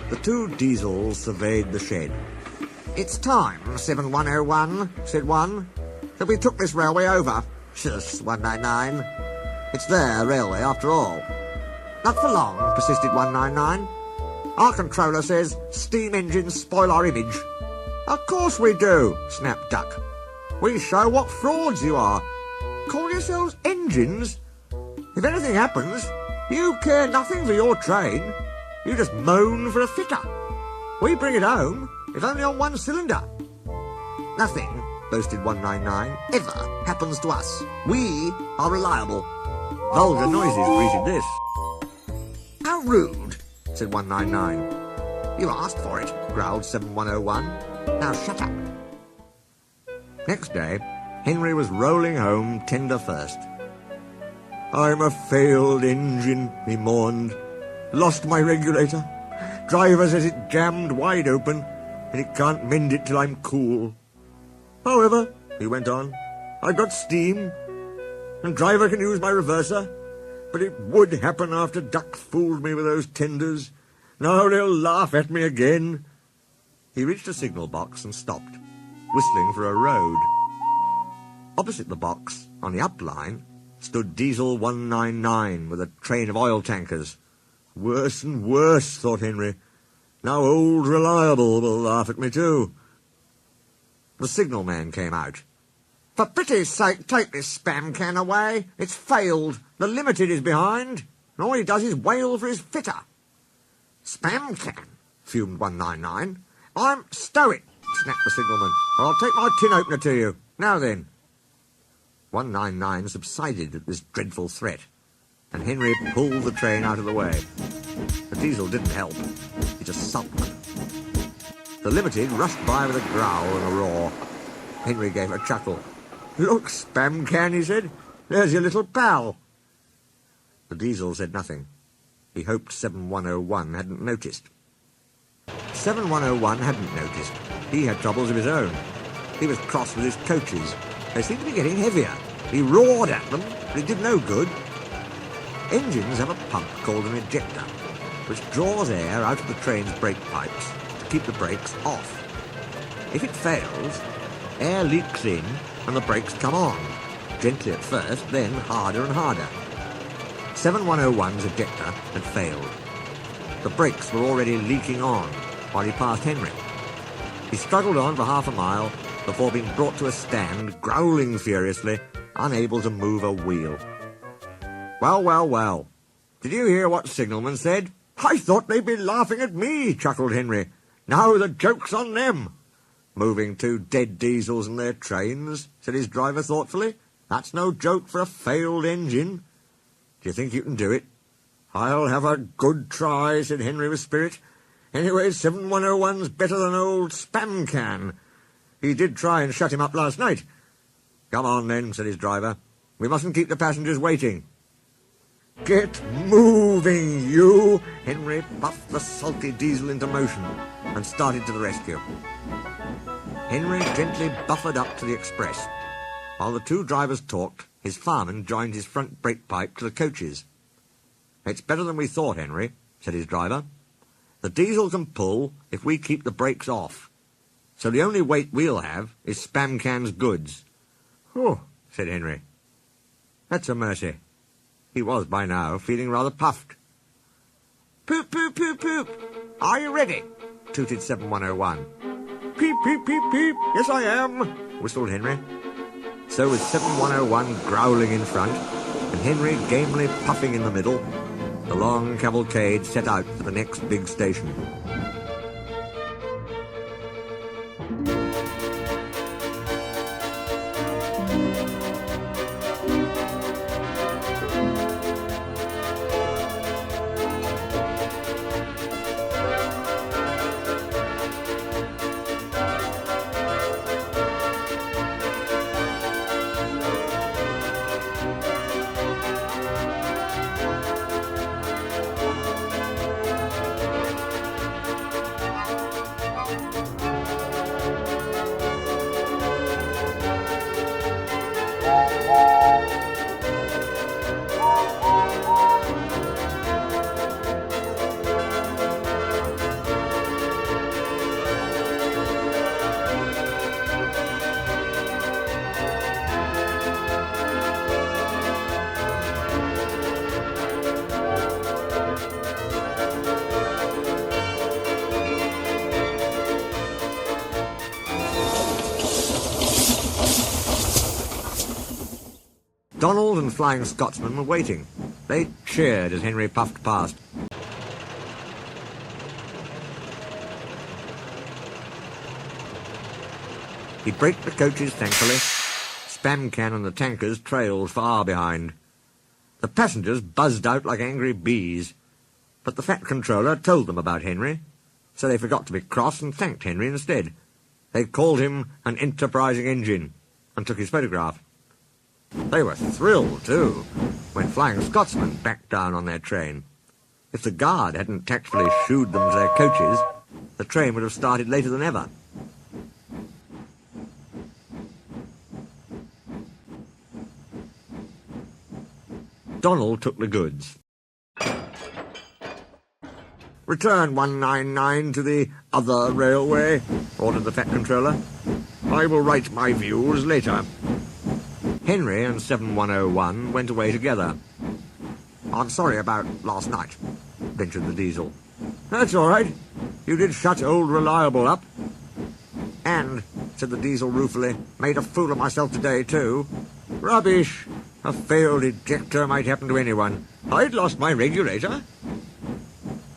The two diesels surveyed the shed. "It's time, 7101, said one, that we took this railway over. Shush, 199. It's their railway after all." "Not for long," persisted 199. "Our controller says steam engines spoil our image." "Of course we do," snapped Duck. "We show what frauds you are. Call yourselves engines? If anything happens, you care nothing for your train. You just moan for a fitter. We bring it home, if only on one cylinder." "Nothing," boasted 199, "ever happens to us. We are reliable." Vulgar noises greeted this. "How rude," said 199. "You asked for it," growled 7101. "Now shut up." Next day, Henry was rolling home tender first. "I'm a failed engine," he mourned. "Lost my regulator. Driver says it jammed wide open, and he can't mend it till I'm cool. However," he went on, "I've got steam, and driver can use my reverser, but it would happen after Duck fooled me with those tenders. Now they'll laugh at me again." He reached a signal box and stopped, whistling for a road. Opposite the box, on the up line, stood Diesel 199 with a train of oil tankers. Worse and worse, thought Henry. Now old Reliable will laugh at me too. The signalman came out. "For pity's sake, take this spam can away. It's failed. The Limited is behind, and all he does is wail for his fitter." "Spam can?" fumed 199. "Stow it," snapped the signalman, "or I'll take my tin opener to you. Now then." 199 subsided at this dreadful threat, and Henry pulled the train out of the way. The diesel didn't help. He just sulked. The Limited rushed by with a growl and a roar. Henry gave a chuckle. "Look, spam can," he said. "There's your little pal." The diesel said nothing. He hoped 7101 hadn't noticed. 7101 hadn't noticed. He had troubles of his own. He was cross with his coaches. They seemed to be getting heavier. He roared at them, but it did no good. Engines have a pump called an ejector, which draws air out of the train's brake pipes to keep the brakes off. If it fails, air leaks in and the brakes come on, gently at first, then harder and harder. 7101's ejector had failed. The brakes were already leaking on while he passed Henry. He struggled on for half a mile before being brought to a stand, growling furiously, unable to move a wheel. "Well, well, well. Did you hear what signalman said? I thought they'd be laughing at me," chuckled Henry. "Now the joke's on them." "Moving two dead diesels and their trains," said his driver thoughtfully. "That's no joke for a failed engine. Do you think you can do it?" "I'll have a good try," said Henry with spirit. "Anyway, 7101's better than old spam can. He did try and shut him up last night." "Come on, then," said his driver. "We mustn't keep the passengers waiting." "Get moving, you!" Henry puffed the sulky diesel into motion and started to the rescue. Henry gently buffered up to the express. While the two drivers talked, his fireman joined his front brake pipe to the coaches. "It's better than we thought, Henry," said his driver. "The diesel can pull if we keep the brakes off. So the only weight we'll have is spam can's goods." "Oh," said Henry. "That's a mercy." He was, by now, feeling rather puffed. "Poop, poop, poop, poop. Are you ready?" tooted 7101. "Peep, peep, peep, peep. Yes, I am," whistled Henry. So with 7101 growling in front, and Henry gamely puffing in the middle, the long cavalcade set out for the next big station. Donald and Flying Scotsman were waiting. They cheered as Henry puffed past. He braked the coaches thankfully. Spam Can and the tankers trailed far behind. The passengers buzzed out like angry bees, but the Fat Controller told them about Henry, so they forgot to be cross and thanked Henry instead. They called him an enterprising engine and took his photograph. They were thrilled, too, when Flying Scotsmen backed down on their train. If the guard hadn't tactfully shooed them to their coaches, the train would have started later than ever. Donald took the goods. "Return 199 to the other railway," ordered the Fat Controller. "I will write my views later." Henry and 7101 went away together. "I'm sorry about last night," ventured the Diesel. "That's all right. You did shut old Reliable up." "And," said the Diesel ruefully, "made a fool of myself today, too." "Rubbish. A failed ejector might happen to anyone. I'd lost my regulator."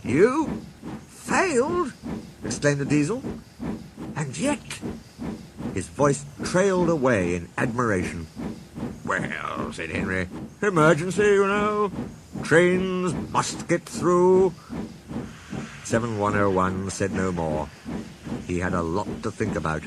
"You? Failed?" exclaimed the Diesel. "And yet—" His voice trailed away in admiration. "Well," said Henry, "emergency, you know. Trains must get through." 7101 said no more. He had a lot to think about.